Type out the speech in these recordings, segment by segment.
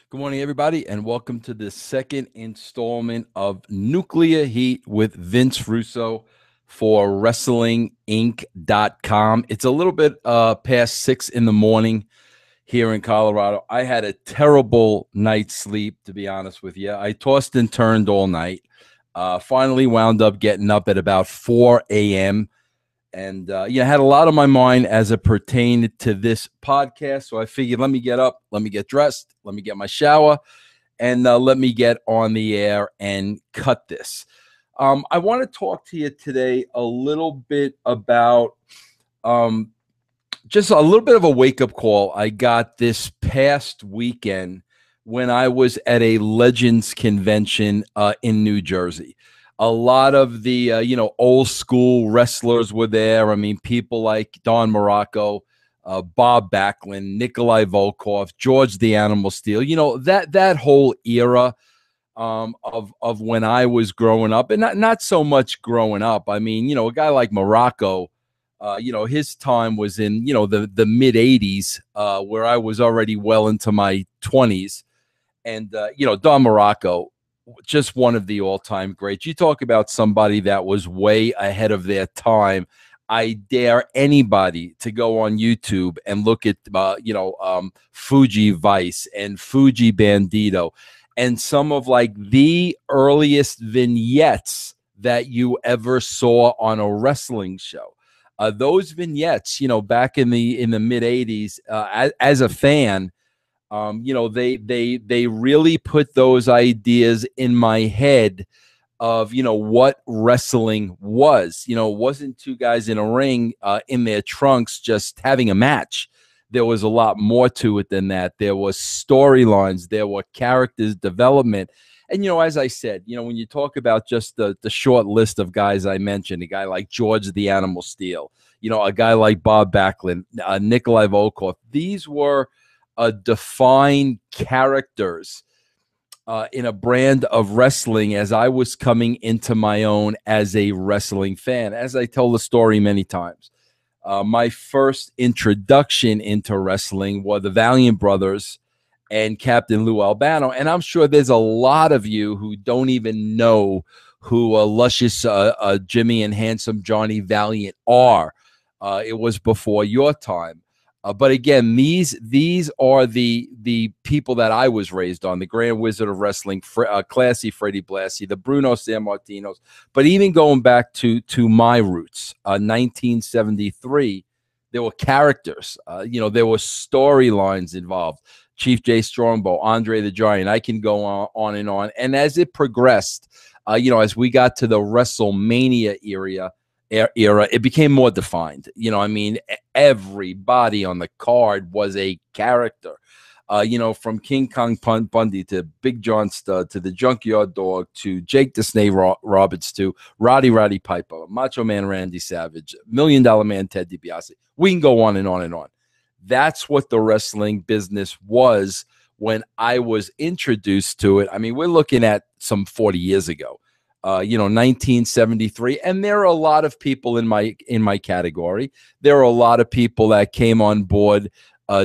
Good morning, everybody, and welcome to the second installment of Nuclear Heat with Vince Russo for WrestlingInc.com. It's a little bit past 6 in the morning here in Colorado. I had a terrible night's sleep, to be honest with you. I tossed and turned all night. Finally wound up getting up at about 4 a.m., and I had a lot on my mind as it pertained to this podcast. So I figured, let me get up, let me get dressed, let me get my shower, and let me get on the air and cut this. I want to talk to you today a little bit about just a little bit of a wake-up call I got this past weekend when I was at a Legends convention in New Jersey. A lot of the, old school wrestlers were there. I mean, people like Don Morocco, Bob Backlund, Nikolai Volkov, George the Animal Steel, that whole era of when I was growing up, and not so much growing up. I mean, a guy like Morocco, his time was in, the mid 80s, where I was already well into my 20s. And, Don Morocco, just one of the all-time greats. You talk about somebody that was way ahead of their time. I dare anybody to go on YouTube and look at, Fuji Vice and Fuji Bandito and some of like the earliest vignettes that you ever saw on a wrestling show. Those vignettes, back in the mid 80s, as a fan, they really put those ideas in my head of, what wrestling was. It wasn't two guys in a ring in their trunks just having a match. There was a lot more to it than that. There was storylines. There were characters development. And, as I said, when you talk about just the short list of guys I mentioned, a guy like George the Animal Steel, a guy like Bob Backlund, Nikolai Volkov, these were defined characters in a brand of wrestling as I was coming into my own as a wrestling fan. As I tell the story many times, my first introduction into wrestling were the Valiant Brothers and Captain Lou Albano. And I'm sure there's a lot of you who don't even know who luscious Jimmy and handsome Johnny Valiant are. It was before your time. But again, these are the people that I was raised on, the Grand Wizard of Wrestling, Classy Freddie Blassie, the Bruno Sammartinos. But even going back to my roots, 1973, there were characters. There were storylines involved. Chief Jay Strongbow, Andre the Giant. I can go on and on. And as it progressed, as we got to the WrestleMania era, it became more defined. Everybody on the card was a character. From King Kong Bundy to Big John Studd to the Junkyard Dog to Jake the Snake Roberts to Roddy Piper, Macho Man Randy Savage, $1 Million Man Ted DiBiase. We can go on and on and on. That's what the wrestling business was when I was introduced to it. I mean, we're looking at some 40 years ago. 1973, and there are a lot of people in my category. There are a lot of people that came on board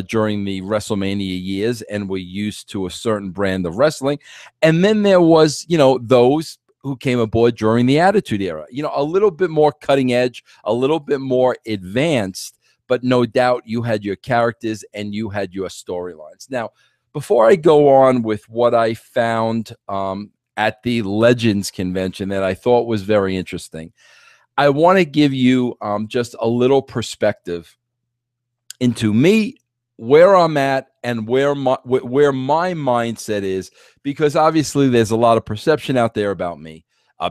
during the WrestleMania years and were used to a certain brand of wrestling. And then there was, those who came aboard during the Attitude Era, a little bit more cutting edge, a little bit more advanced, but no doubt you had your characters and you had your storylines. Now, before I go on with what I found at the Legends convention that I thought was very interesting, I want to give you just a little perspective into me, where I'm at, and where my mindset is, because obviously there's a lot of perception out there about me.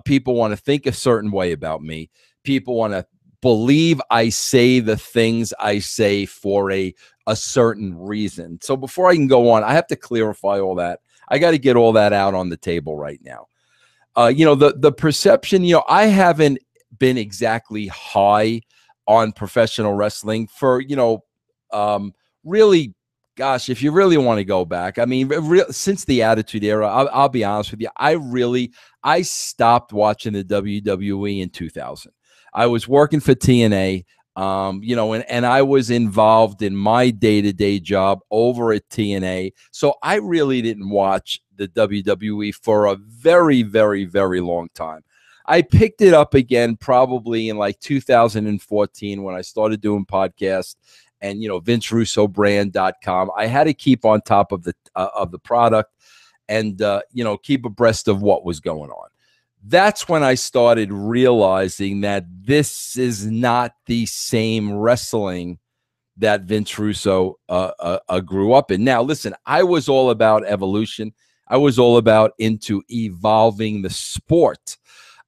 People want to think a certain way about me. People want to believe I say the things I say for a certain reason. So before I can go on, I have to clarify all that. I got to get all that out on the table right now. The perception, I haven't been exactly high on professional wrestling for, really, gosh, if you really want to go back, I mean, since the Attitude Era, I'll be honest with you, I stopped watching the WWE in 2000. I was working for TNA. And I was involved in my day-to-day job over at TNA. So I really didn't watch the WWE for a very, very, very long time. I picked it up again probably in like 2014 when I started doing podcasts and, VinceRussoBrand.com. I had to keep on top of the product and, keep abreast of what was going on. That's when I started realizing that this is not the same wrestling that Vince Russo grew up in. Now, listen, I was all about evolution. I was all about into evolving the sport.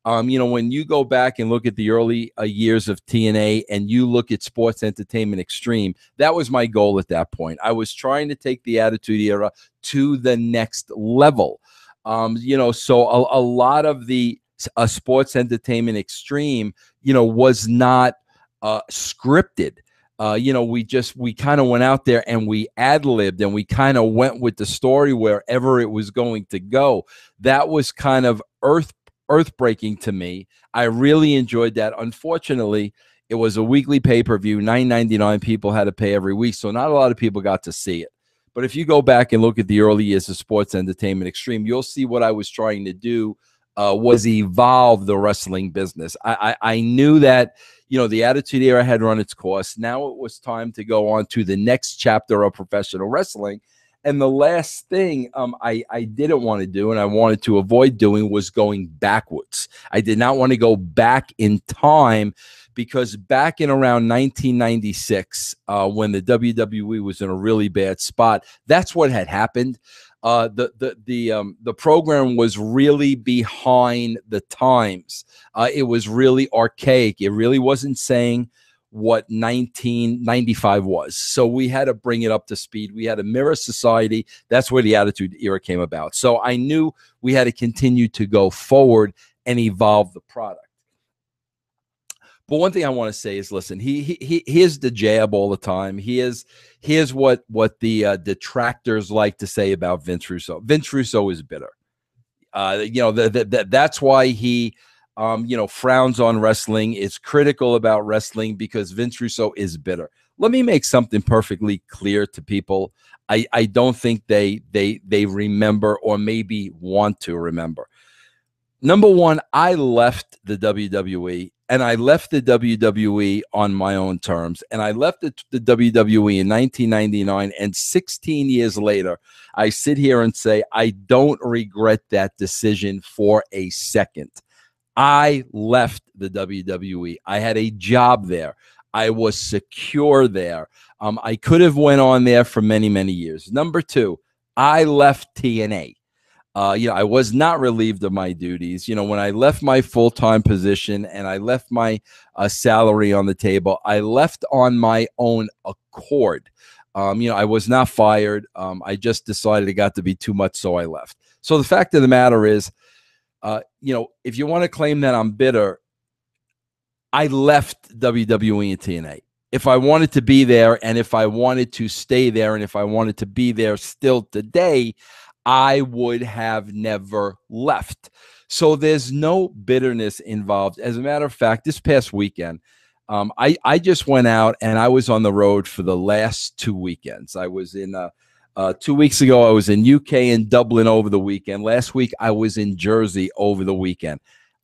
When you go back and look at the early years of TNA and you look at Sports Entertainment Extreme, that was my goal at that point. I was trying to take the Attitude Era to the next level. So a lot of the Sports Entertainment Extreme, was not scripted. We kind of went out there and we ad-libbed and we kind of went with the story wherever it was going to go. That was kind of earth-breaking to me. I really enjoyed that. Unfortunately, it was a weekly pay-per-view, $9.99. People had to pay every week, so not a lot of people got to see it. But if you go back and look at the early years of Sports Entertainment Extreme, you'll see what I was trying to do was evolve the wrestling business. I knew that, the Attitude Era had run its course. Now it was time to go on to the next chapter of professional wrestling. And the last thing I didn't want to do and I wanted to avoid doing was going backwards. I did not want to go back in time because back in around 1996, when the WWE was in a really bad spot, that's what had happened. The program was really behind the times. It was really archaic. It really wasn't saying what 1995 was. So we had to bring it up to speed. We had to mirror society. That's where the Attitude Era came about. So I knew we had to continue to go forward and evolve the product. But one thing I want to say is, listen, he is the jab all the time. Here's what the detractors like to say about Vince Russo. Vince Russo is bitter. That's why he frowns on wrestling, is critical about wrestling, because Vince Russo is bitter. Let me make something perfectly clear to people. I don't think they remember or maybe want to remember. Number one, I left the WWE, and I left the WWE on my own terms, and I left the WWE in 1999, and 16 years later, I sit here and say I don't regret that decision for a second. I left the WWE. I had a job there. I was secure there. I could have went on there for many, many years. Number two, I left TNA. I was not relieved of my duties. When I left my full-time position and I left my salary on the table, I left on my own accord. I was not fired. I just decided it got to be too much, so I left. So the fact of the matter is, if you want to claim that I'm bitter, I left WWE and TNA. If I wanted to be there and if I wanted to stay there and if I wanted to be there still today, I would have never left. So there's no bitterness involved. As a matter of fact, this past weekend, I just went out and I was on the road for the last 2 weekends. I was in 2 weeks ago, I was in UK and Dublin over the weekend. Last week, I was in Jersey over the weekend.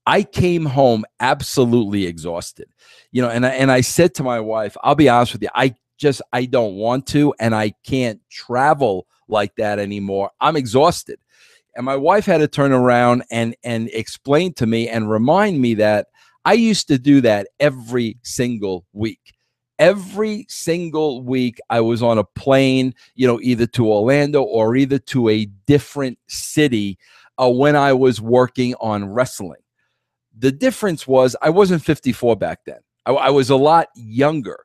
I came home absolutely exhausted, and I said to my wife, I'll be honest with you, I don't want to, and I can't travel like that anymore. I'm exhausted. And my wife had to turn around and explain to me and remind me that I used to do that every single week. Every single week I was on a plane, either to Orlando or either to a different city when I was working on wrestling. The difference was I wasn't 54 back then. I was a lot younger.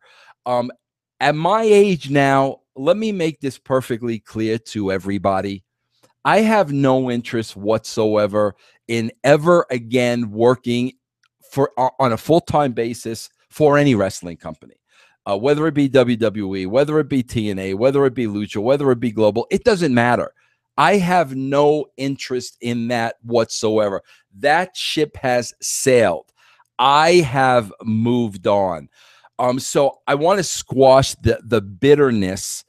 At my age now, let me make this perfectly clear to everybody. I have no interest whatsoever in ever again working on a full-time basis for any wrestling company. Whether it be WWE, whether it be TNA, whether it be Lucha, whether it be Global, it doesn't matter. I have no interest in that whatsoever. That ship has sailed. I have moved on. So I want to squash the bitterness,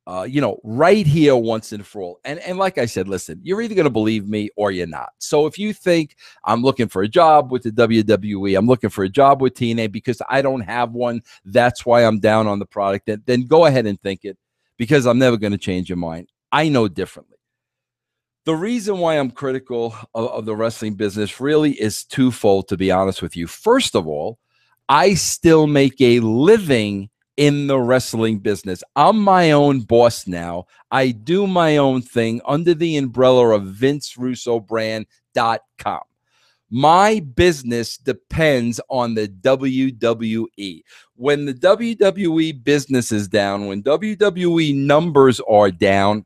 right here once and for all. And like I said, listen, you're either going to believe me or you're not. So if you think I'm looking for a job with the WWE, I'm looking for a job with TNA because I don't have one, that's why I'm down on the product, then go ahead and think it, because I'm never going to change your mind. I know differently. The reason why I'm critical of the wrestling business really is twofold, to be honest with you. First of all, I still make a living in the wrestling business. I'm my own boss now. I do my own thing under the umbrella of VinceRussoBrand.com. My business depends on the WWE. When the WWE business is down, when WWE numbers are down,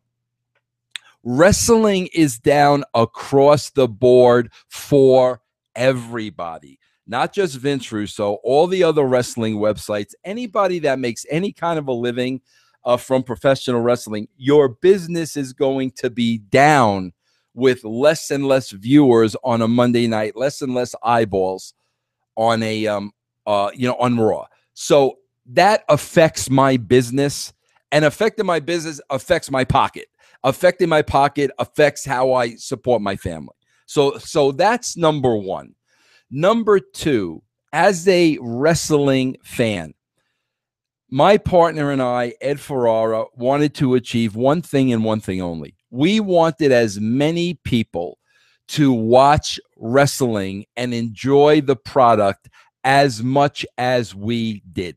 wrestling is down across the board for everybody, not just Vince Russo, all the other wrestling websites, anybody that makes any kind of a living from professional wrestling. Your business is going to be down with less and less viewers on a Monday night, less and less eyeballs on on Raw. So that affects my business, and affecting my business affects my pocket. Affecting my pocket affects how I support my family. So that's number one. Number two, as a wrestling fan, my partner and I, Ed Ferrara, wanted to achieve one thing and one thing only. We wanted as many people to watch wrestling and enjoy the product as much as we did.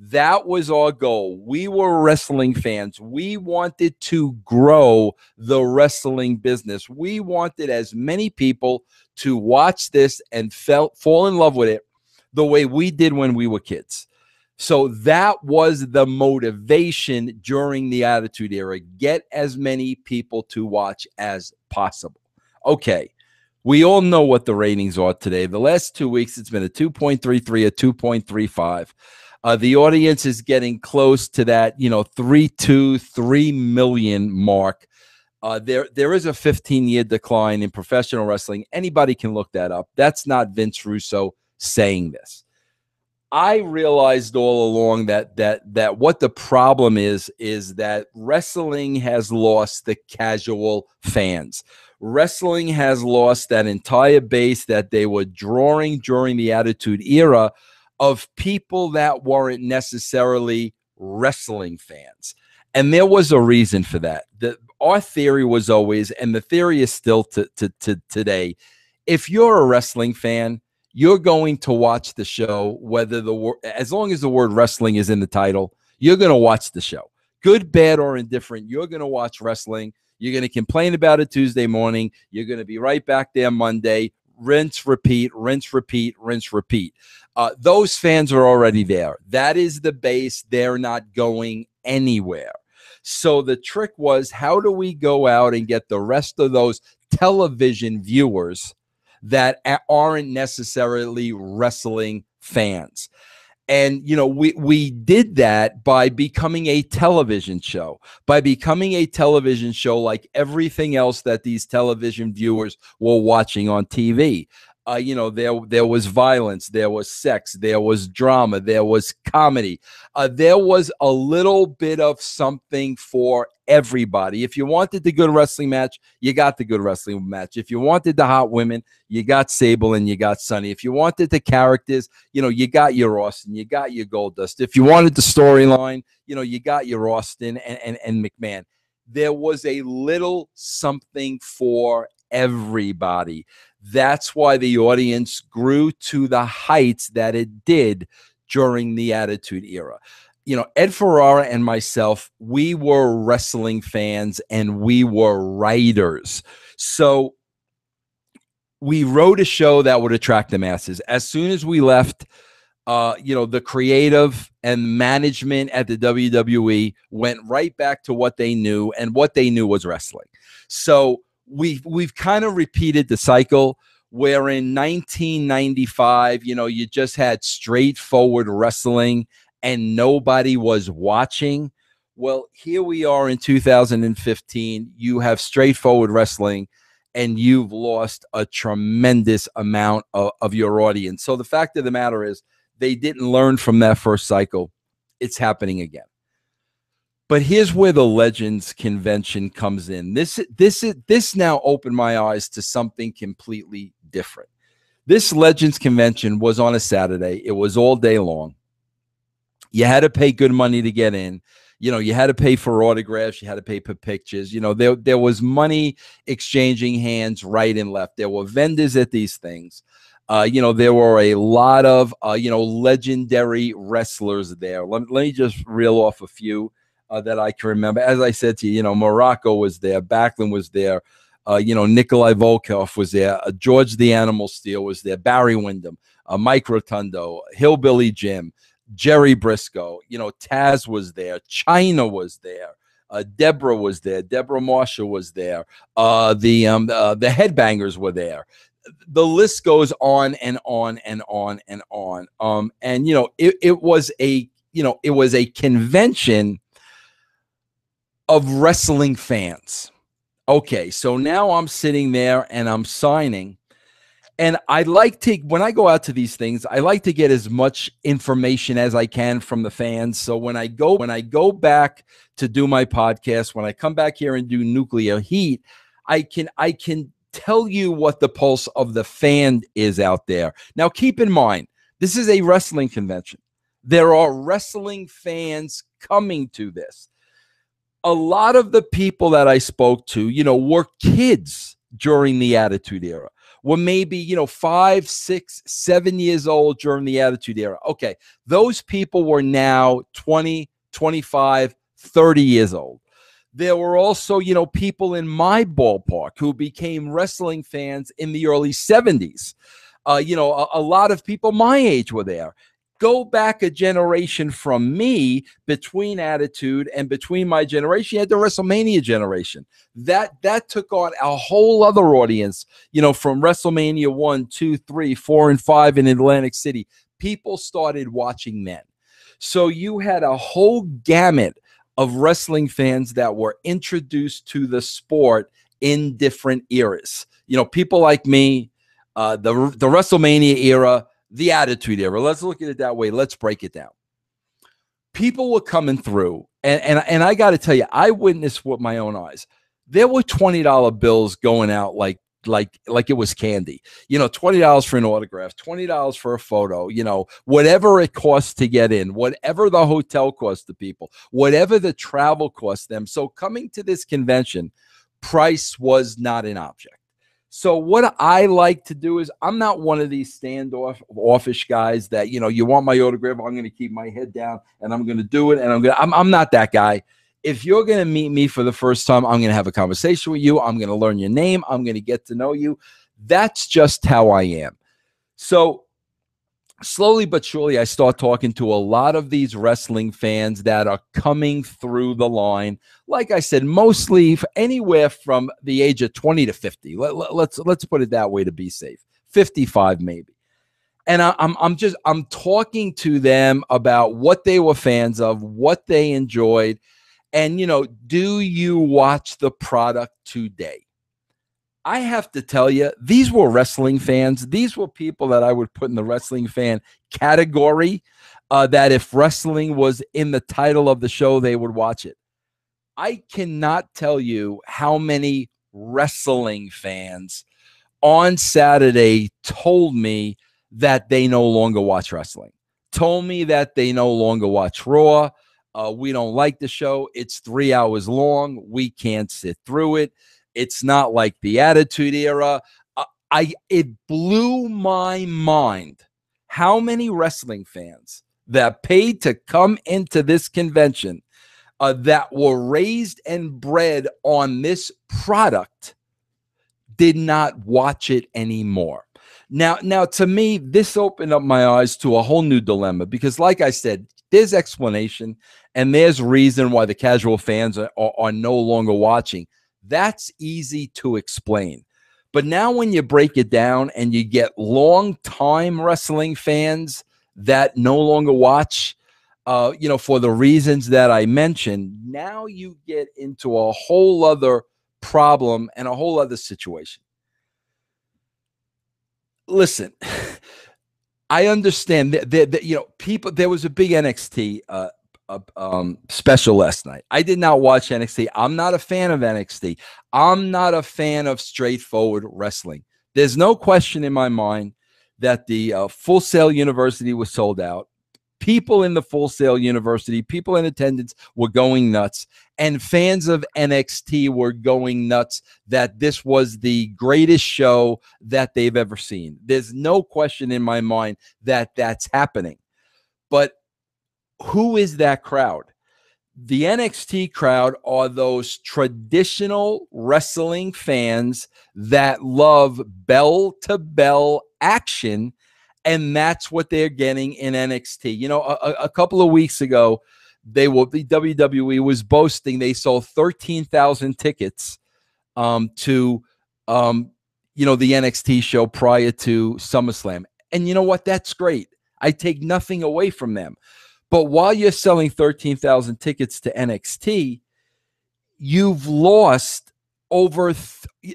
That was our goal. We were wrestling fans. We wanted to grow the wrestling business. We wanted as many people to watch this and fall in love with it the way we did when we were kids. So that was the motivation during the Attitude Era. Get as many people to watch as possible. Okay, we all know what the ratings are today. The last 2 weeks, it's been a 2.33, a 2.35. The audience is getting close to that, 3 million mark. There is a 15-year decline in professional wrestling. Anybody can look that up. That's not Vince Russo saying this. I realized all along that what the problem is that wrestling has lost the casual fans. Wrestling has lost that entire base that they were drawing during the Attitude Era of people that weren't necessarily wrestling fans. And there was a reason for that. Our theory was always, and the theory is still to today, if you're a wrestling fan, you're going to watch the show, as long as the word wrestling is in the title, you're going to watch the show. Good, bad, or indifferent, you're going to watch wrestling. You're going to complain about it Tuesday morning. You're going to be right back there Monday. Rinse, repeat, rinse, repeat, rinse, repeat. Those fans are already there. That is the base. They're not going anywhere. So the trick was, how do we go out and get the rest of those television viewers that aren't necessarily wrestling fans? And, we did that by becoming a television show, like everything else that these television viewers were watching on TV. There was violence, there was sex, there was drama, there was comedy. There was a little bit of something for everybody. If you wanted the good wrestling match, you got the good wrestling match. If you wanted the hot women, you got Sable and you got Sunny. If you wanted the characters, you got your Austin, you got your Goldust. If you wanted the storyline, you got your Austin and McMahon. There was a little something for everybody. That's why the audience grew to the heights that it did during the Attitude Era. Ed Ferrara and myself, we were wrestling fans and we were writers. So we wrote a show that would attract the masses. As soon as we left, the creative and management at the WWE went right back to what they knew, and what they knew was wrestling. So we've kind of repeated the cycle, where in 1995, you just had straightforward wrestling and nobody was watching. Well, here we are in 2015. You have straightforward wrestling and you've lost a tremendous amount of your audience. So the fact of the matter is, they didn't learn from that first cycle. It's happening again. But here's where the Legends Convention comes in. This now opened my eyes to something completely different. This Legends Convention was on a Saturday. It was all day long. You had to pay good money to get in. You had to pay for autographs. You had to pay for pictures. There was money exchanging hands right and left. There were vendors at these things. There were a lot of, legendary wrestlers there. Let me just reel off a few that I can remember. As I said to you, Morocco was there. Backlund was there. Nikolai Volkov was there. George the Animal Steel was there. Barry Windham, Mike Rotundo, Hillbilly Jim, Jerry Briscoe. Taz was there. Chyna was there. Deborah was there. Deborah Marshall was there. The Headbangers were there. The list goes on and on and on and on. It was a convention of wrestling fans. Okay, so now I'm sitting there and I'm signing, and when I go out to these things, I like to get as much information as I can from the fans. So when I go back to do my podcast, when I come back here and do Nuclear Heat, I can tell you what the pulse of the fan is out there. Now, keep in mind, this is a wrestling convention. There are wrestling fans coming to this. A lot of the people that I spoke to, were kids during the Attitude Era, were maybe, 5, 6, 7 years old during the Attitude Era. Okay, those people were now 20, 25, 30 years old. There were also, people in my ballpark who became wrestling fans in the early 70s. A lot of people my age were there. Go back a generation from me, between Attitude and between my generation, you had the WrestleMania generation. That took on a whole other audience, from WrestleMania 1, 2, 3, 4, and 5 in Atlantic City. People started watching then. So you had a whole gamut of wrestling fans that were introduced to the sport in different eras. People like me, the WrestleMania era, the Attitude Era. Let's look at it that way. Let's break it down. People were coming through, and I got to tell you, I witnessed with my own eyes. There were $20 bills going out like it was candy. $20 for an autograph, $20 for a photo. Whatever it costs to get in, whatever the hotel costs the people, whatever the travel costs them. So coming to this convention, price was not an object. So what I like to do is, I'm not one of these standoffish guys that, you want my autograph, I'm going to keep my head down and I'm going to do it. And I'm not that guy. If you're going to meet me for the first time, I'm going to have a conversation with you. I'm going to learn your name. I'm going to get to know you. That's just how I am. So slowly but surely, I start talking to a lot of these wrestling fans that are coming through the line. Like I said, mostly anywhere from the age of 20 to 50. Let's put it that way to be safe. 55 maybe. And I'm talking to them about what they were fans of, what they enjoyed, and do you watch the product today? I have to tell you, these were wrestling fans. These were people that I would put in the wrestling fan category, that if wrestling was in the title of the show, they would watch it. I cannot tell you how many wrestling fans on Saturday told me that they no longer watch wrestling, told me that they no longer watch Raw. We don't like the show. It's 3 hours long. We can't sit through it. It's not like the Attitude Era. It blew my mind how many wrestling fans that paid to come into this convention, that were raised and bred on this product, did not watch it anymore. Now, to me, this opened up my eyes to a whole new dilemma, because like I said, there's explanation and there's reason why the casual fans are no longer watching. That's easy to explain. But now when you break it down and you get long-time wrestling fans that no longer watch, for the reasons that I mentioned, now you get into a whole other problem and a whole other situation. Listen, I understand that you know, people. There was a big NXT special last night. I did not watch NXT. I'm not a fan of NXT. I'm not a fan of straightforward wrestling. There's no question in my mind that the Full Sail University was sold out. People in the Full Sail University, people in attendance were going nuts, and fans of NXT were going nuts that this was the greatest show that they've ever seen. There's no question in my mind that that's happening. But who is that crowd? The NXT crowd are those traditional wrestling fans that love bell to bell action, and that's what they're getting in NXT. You know, a couple of weeks ago, the WWE was boasting they sold 13,000 tickets to you know, the NXT show prior to SummerSlam. And you know what? That's great. I take nothing away from them. But while you're selling 13,000 tickets to NXT, you've lost over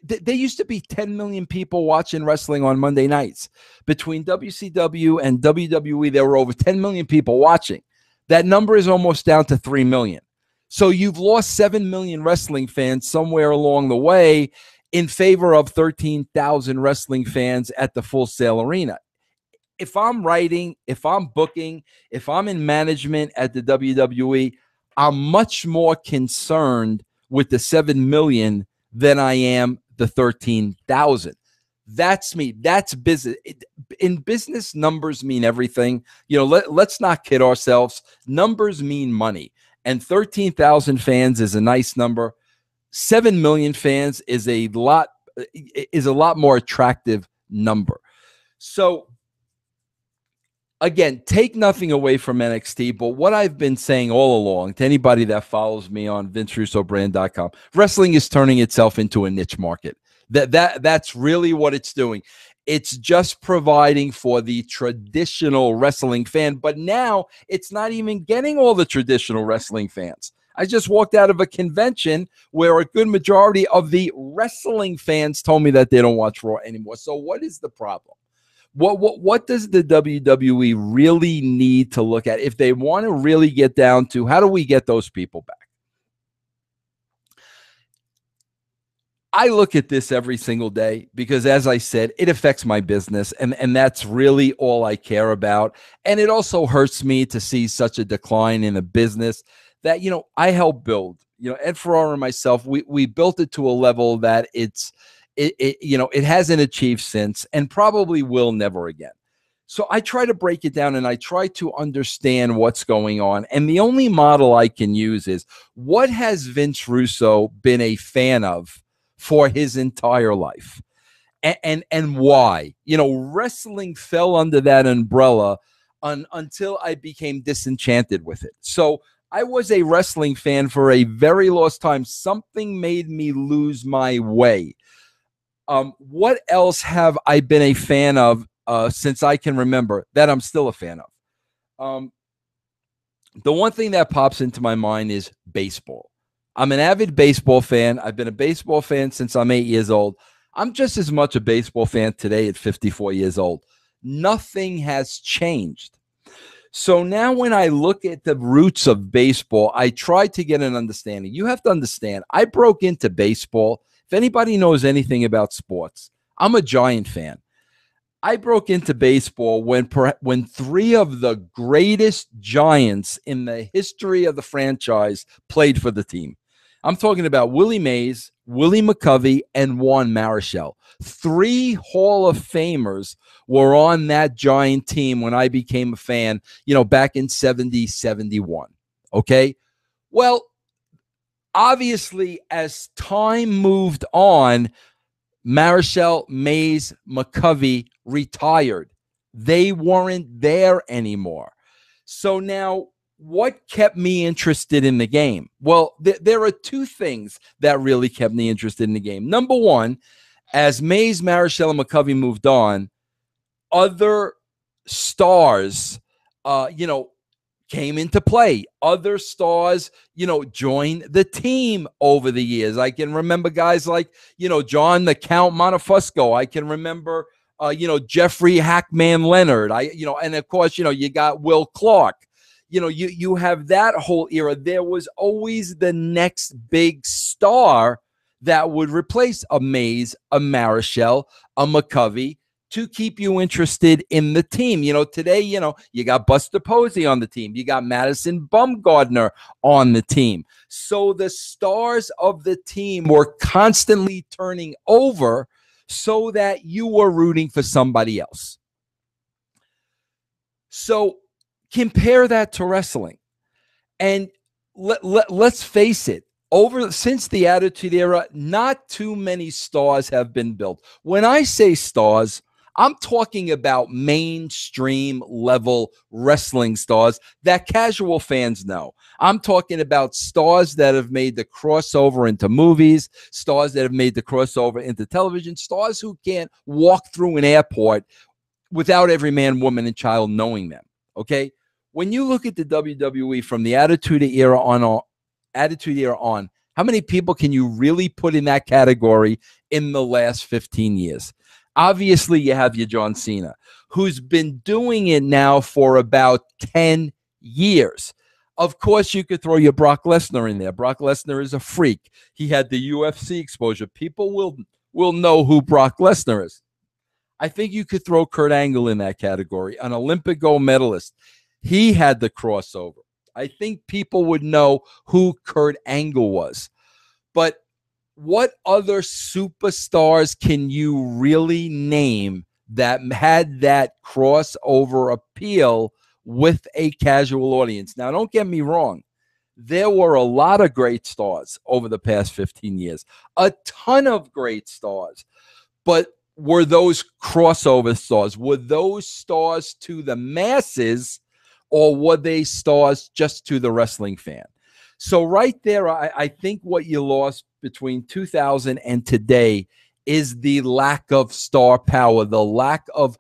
there used to be 10 million people watching wrestling on Monday nights. Between WCW and WWE, there were over 10 million people watching. That number is almost down to 3 million. So you've lost 7 million wrestling fans somewhere along the way in favor of 13,000 wrestling fans at the Full Sail Arena. If I'm writing, if I'm booking, if I'm in management at the WWE, I'm much more concerned with the 7 million than I am the 13,000. That's me. That's business. In business, numbers mean everything. You know, let's not kid ourselves. Numbers mean money. And 13,000 fans is a nice number. 7 million fans is a lot more attractive number. So again, take nothing away from NXT, but what I've been saying all along to anybody that follows me on VinceRussoBrand.com, wrestling is turning itself into a niche market. That's really what it's doing. It's just providing for the traditional wrestling fan, but now it's not even getting all the traditional wrestling fans. I just walked out of a convention where a good majority of the wrestling fans told me that they don't watch Raw anymore. So what is the problem? What does the WWE really need to look at if they want to really get down to how do we get those people back? I look at this every single day because, as I said, it affects my business, and that's really all I care about. And it also hurts me to see such a decline in a business that, you know, I helped build. You know, Ed Ferrara and myself, we built it to a level that it hasn't achieved since and probably will never again. So I try to break it down and I try to understand what's going on. And the only model I can use is, what has Vince Russo been a fan of for his entire life? And why? You know, wrestling fell under that umbrella until I became disenchanted with it. So I was a wrestling fan for a very long time. Something made me lose my way. What else have I been a fan of since I can remember that I'm still a fan of? The one thing that pops into my mind is baseball. I'm an avid baseball fan. I've been a baseball fan since I'm 8 years old. I'm just as much a baseball fan today at 54 years old. Nothing has changed. So now when I look at the roots of baseball, I try to get an understanding. You have to understand, I broke into baseball. If anybody knows anything about sports, I'm a Giant fan. I broke into baseball when three of the greatest Giants in the history of the franchise played for the team. I'm talking about Willie Mays, Willie McCovey, and Juan Marichal. 3 Hall of Famers were on that Giant team when I became a fan, you know, back in 70, 71. Okay? Well, obviously, as time moved on, Marichal, Mays, McCovey retired. They weren't there anymore. So now, what kept me interested in the game? Well, there are 2 things that really kept me interested in the game. Number one, as Mays, Marichal, and McCovey moved on, other stars, came into play. Other stars, joined the team over the years. I can remember guys like, John the Count Montefusco. I can remember Jeffrey Hackman Leonard. And of course, you got Will Clark. You have that whole era. There was always the next big star that would replace a Mays, a Marichal, a McCovey, to keep you interested in the team. Today, you got Buster Posey on the team. You got Madison Bumgarner on the team. So the stars of the team were constantly turning over so that you were rooting for somebody else. So compare that to wrestling. And let's face it, since the Attitude Era, not too many stars have been built. When I say stars, I'm talking about mainstream level wrestling stars that casual fans know. I'm talking about stars that have made the crossover into movies, stars that have made the crossover into television, stars who can't walk through an airport without every man, woman, and child knowing them. Okay? When you look at the WWE from the Attitude Era on, how many people can you really put in that category in the last 15 years? Obviously, you have your John Cena, who's been doing it now for about 10 years. Of course, you could throw your Brock Lesnar in there. Brock Lesnar is a freak. He had the UFC exposure. People will know who Brock Lesnar is. I think you could throw Kurt Angle in that category, an Olympic gold medalist. He had the crossover. I think people would know who Kurt Angle was. But what other superstars can you really name that had that crossover appeal with a casual audience? Now, don't get me wrong. There were a lot of great stars over the past 15 years, a ton of great stars. But were those crossover stars? Were those stars to the masses, or were they stars just to the wrestling fan? So right there, I think what you lost between 2000 and today is the lack of star power, the lack of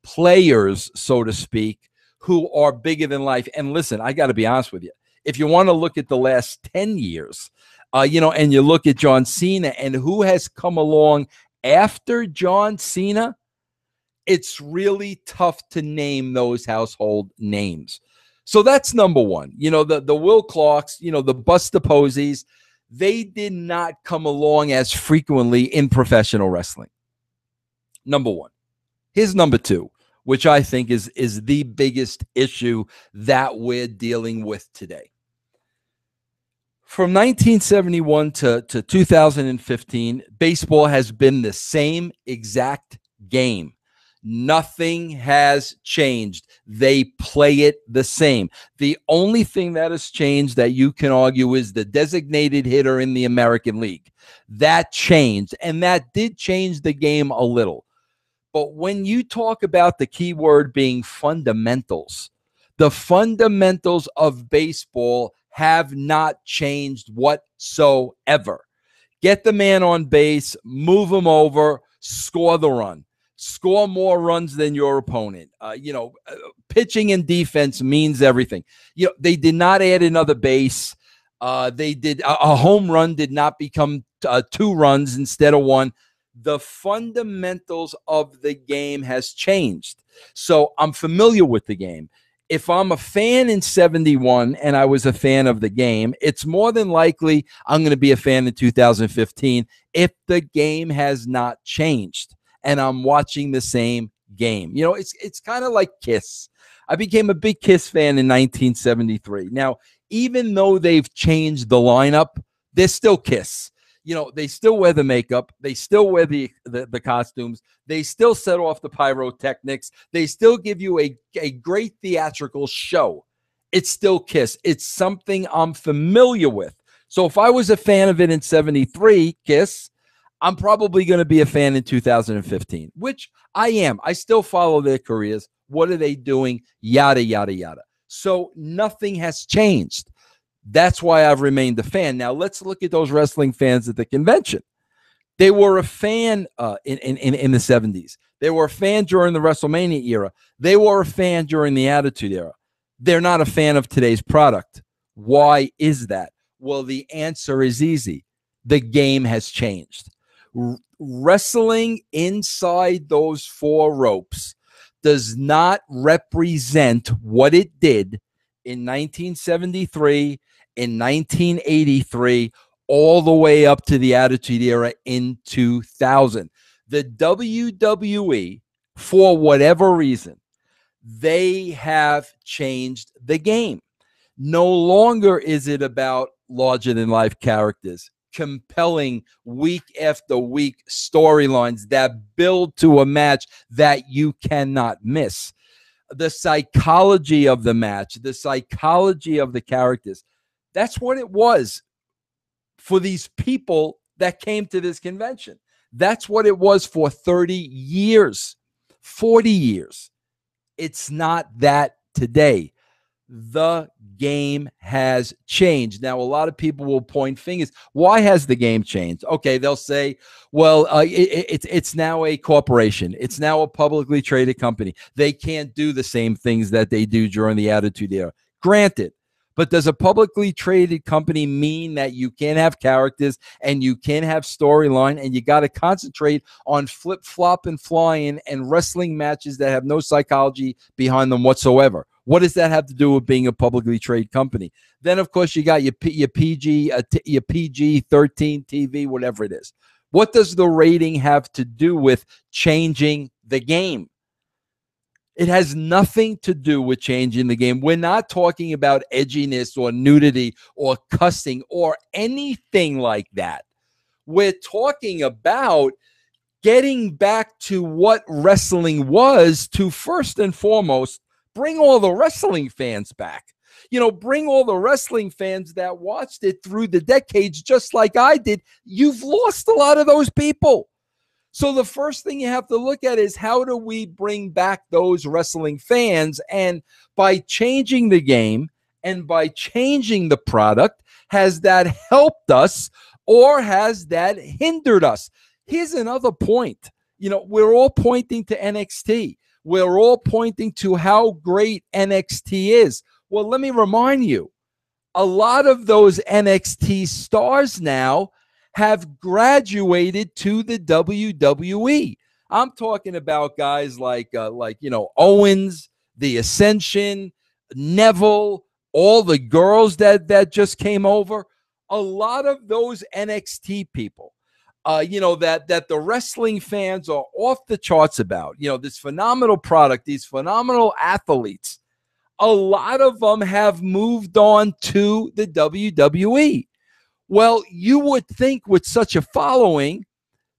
players, so to speak, who are bigger than life. And listen, I got to be honest with you. If you want to look at the last 10 years, and you look at John Cena and who has come along after John Cena, it's really tough to name those household names. So that's number one. The Will Clarks, the Buster Poseys, they did not come along as frequently in professional wrestling. Number one. Here's number two, which I think is the biggest issue that we're dealing with today. From 1971 to 2015, baseball has been the same exact game. Nothing has changed. They play it the same. The only thing that has changed that you can argue is the designated hitter in the American League. That changed, and that did change the game a little. But when you talk about the key word being fundamentals, the fundamentals of baseball have not changed whatsoever. Get the man on base, move him over, score the run. Score more runs than your opponent. Pitching and defense means everything. They did not add another base. They did a home run did not become 2 runs instead of 1. The fundamentals of the game has changed. So I'm familiar with the game. If I'm a fan in 71 and I was a fan of the game, it's more than likely I'm going to be a fan in 2015 if the game has not changed and I'm watching the same game. It's kind of like Kiss. I became a big Kiss fan in 1973. Now, even though they've changed the lineup, they're still Kiss. They still wear the makeup. They still wear the costumes. They still set off the pyrotechnics. They still give you a great theatrical show. It's still Kiss. It's something I'm familiar with. So if I was a fan of it in 73, Kiss, I'm probably going to be a fan in 2015, which I am. I still follow their careers. What are they doing? Yada, yada, yada. So nothing has changed. That's why I've remained a fan. Now, let's look at those wrestling fans at the convention. They were a fan in the 70s. They were a fan during the WrestleMania era. They were a fan during the Attitude Era. They're not a fan of today's product. Why is that? Well, the answer is easy. The game has changed. Wrestling inside those four ropes does not represent what it did in 1973, in 1983, all the way up to the Attitude Era in 2000. The WWE, for whatever reason, they have changed the game. No longer is it about larger-than-life characters, compelling week after week storylines that build to a match that you cannot miss. The psychology of the match, the psychology of the characters, that's what it was for these people that came to this convention. That's what it was for 30 years, 40 years. It's not that today. The game has changed. Now, a lot of people will point fingers. Why has the game changed? Okay, they'll say, well, it's now a corporation. It's now a publicly traded company. They can't do the same things that they do during the Attitude Era. Granted, but does a publicly traded company mean that you can't have characters and you can't have storyline and you got to concentrate on flip-flop and flying and wrestling matches that have no psychology behind them whatsoever? What does that have to do with being a publicly traded company? Then, of course, you got your PG-13 TV, whatever it is. What does the rating have to do with changing the game? It has nothing to do with changing the game. We're not talking about edginess or nudity or cussing or anything like that. We're talking about getting back to what wrestling was, to first and foremost bring all the wrestling fans back. You know, bring all the wrestling fans that watched it through the decades just like I did. You've lost a lot of those people. So the first thing you have to look at is, how do we bring back those wrestling fans? And by changing the game and by changing the product, has that helped us or has that hindered us? Here's another point. You know, we're all pointing to NXT. We're all pointing to how great NXT is. Well, let me remind you, a lot of those NXT stars now have graduated to the WWE. I'm talking about guys like Owens, the Ascension, Neville, all the girls that just came over. A lot of those NXT people, that the wrestling fans are off the charts about. You know, this phenomenal product, these phenomenal athletes. A lot of them have moved on to the WWE. Well, you would think with such a following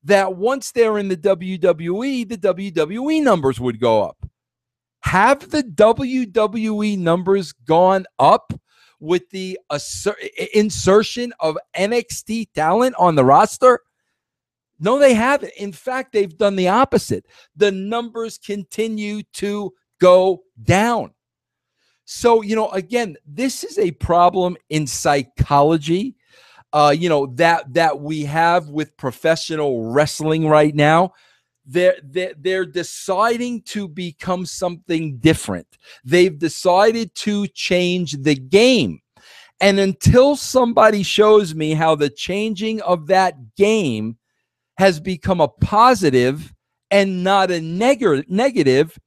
that once they're in the WWE numbers would go up. Have the WWE numbers gone up with the insertion of NXT talent on the roster? No, they haven't. In fact, they've done the opposite. The numbers continue to go down. So, again, this is a problem in psychology. That we have with professional wrestling right now. They're deciding to become something different. They've decided to change the game. And until somebody shows me how the changing of that game has become a positive and not a negative,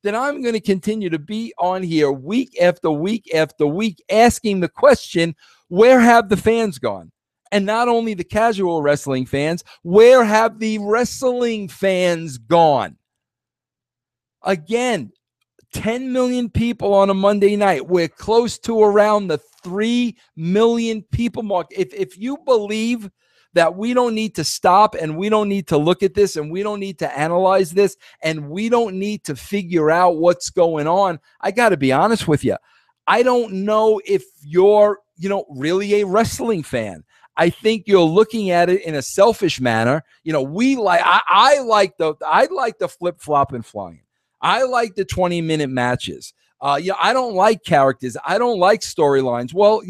then I'm going to continue to be on here week after week after week asking the question, where have the fans gone? And not only the casual wrestling fans, where have the wrestling fans gone? Again, 10 million people on a Monday night. We're close to around the 3 million people mark. If you believe that we don't need to stop and we don't need to look at this and we don't need to analyze this and we don't need to figure out what's going on, I got to be honest with you. I don't know if you're, really a wrestling fan. I think you're looking at it in a selfish manner. I like the flip flop and flying. I like the 20-minute matches. I don't like characters. I don't like storylines. Well,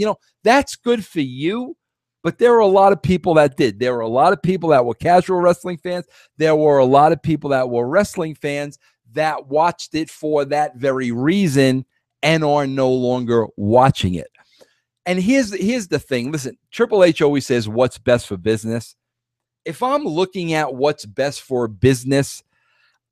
that's good for you. But there were a lot of people that did. There were a lot of people that were casual wrestling fans. There were a lot of people that were wrestling fans that watched it for that very reason and are no longer watching it. And here's the thing. Listen, Triple H always says what's best for business. if I'm looking at what's best for business,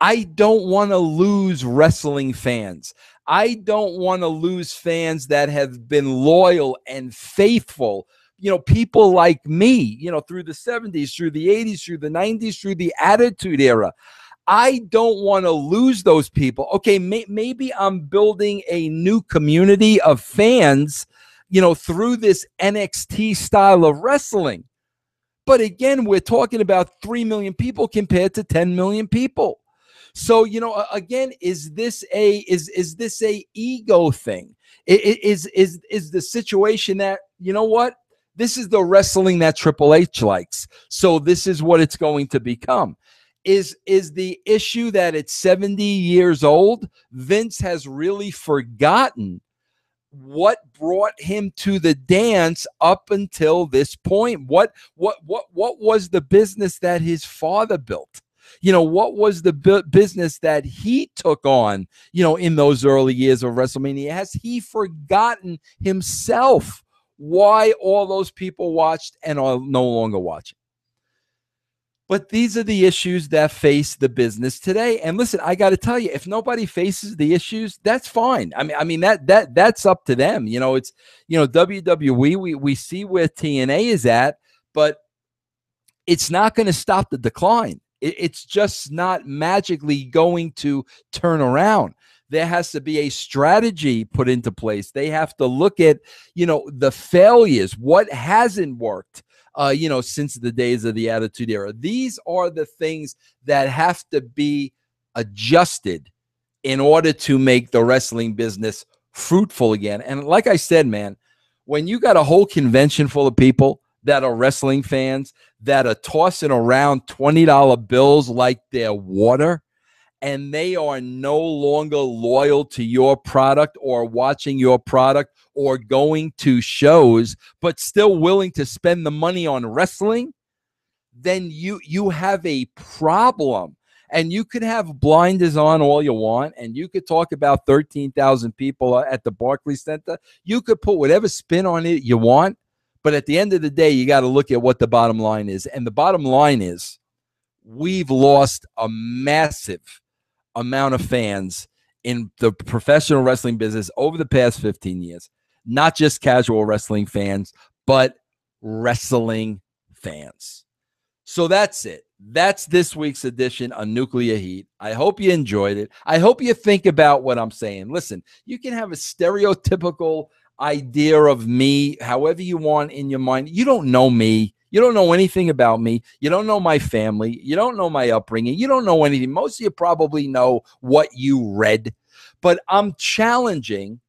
I don't want to lose wrestling fans. I don't want to lose fans that have been loyal and faithful. People like me, through the 70s, through the 80s, through the 90s, through the Attitude Era. I don't want to lose those people. Okay, maybe I'm building a new community of fans, through this NXT style of wrestling. But again, we're talking about 3 million people compared to 10 million people. So, again, is this a ego thing? Is the situation that, what? This is the wrestling that Triple H likes. So this is what it's going to become. Is the issue that it's 70 years old? Vince has really forgotten what brought him to the dance up until this point. What was the business that his father built? What was the business that he took on, in those early years of WrestleMania? Has he forgotten himself why all those people watched and are no longer watching? But these are the issues that face the business today. And listen, I got to tell you, if nobody faces the issues, that's fine. I mean that's up to them. It's WWE. We see where TNA is at, but it's not going to stop the decline. It's just not magically going to turn around. There has to be a strategy put into place. They have to look at, the failures, what hasn't worked, since the days of the Attitude Era. These are the things that have to be adjusted in order to make the wrestling business fruitful again. And like I said, man, when you got a whole convention full of people that are wrestling fans that are tossing around $20 bills like they're water, and they are no longer loyal to your product or watching your product or going to shows, but still willing to spend the money on wrestling, then you have a problem. And you could have blinders on all you want, and you could talk about 13,000 people at the Barclays Center. You could put whatever spin on it you want, but at the end of the day, you got to look at what the bottom line is. And the bottom line is we've lost a massive amount of fans in the professional wrestling business over the past 15 years. Not just casual wrestling fans, but wrestling fans. So that's it. That's this week's edition of Nuclear Heat. I hope you enjoyed it. I hope you think about what I'm saying. Listen, you can have a stereotypical idea of me however you want in your mind. You don't know me. You don't know anything about me. You don't know my family. You don't know my upbringing. You don't know anything. Most of you probably know what you read. But I'm challenging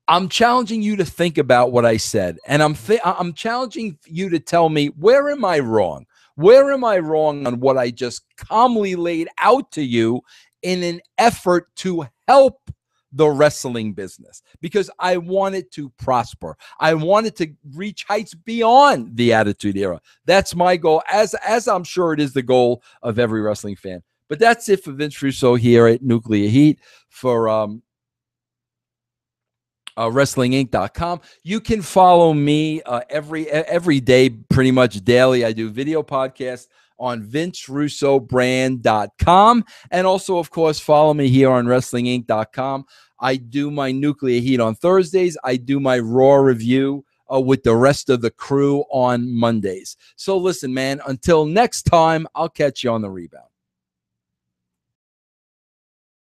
you to think about what I said. And I'm challenging you to tell me, where am I wrong? Where am I wrong on what I just calmly laid out to you in an effort to help the wrestling business? Because I want it to prosper. I want it to reach heights beyond the Attitude Era. That's my goal, as I'm sure it is the goal of every wrestling fan. But that's it for Vince Russo here at Nuclear Heat for WrestlingInc.com. You can follow me every day, pretty much daily. I do video podcasts on VinceRussoBrand.com. And also, of course, follow me here on WrestlingInc.com. I do my Nuclear Heat on Thursdays. I do my Raw review with the rest of the crew on Mondays. So listen, man, until next time, I'll catch you on the rebound.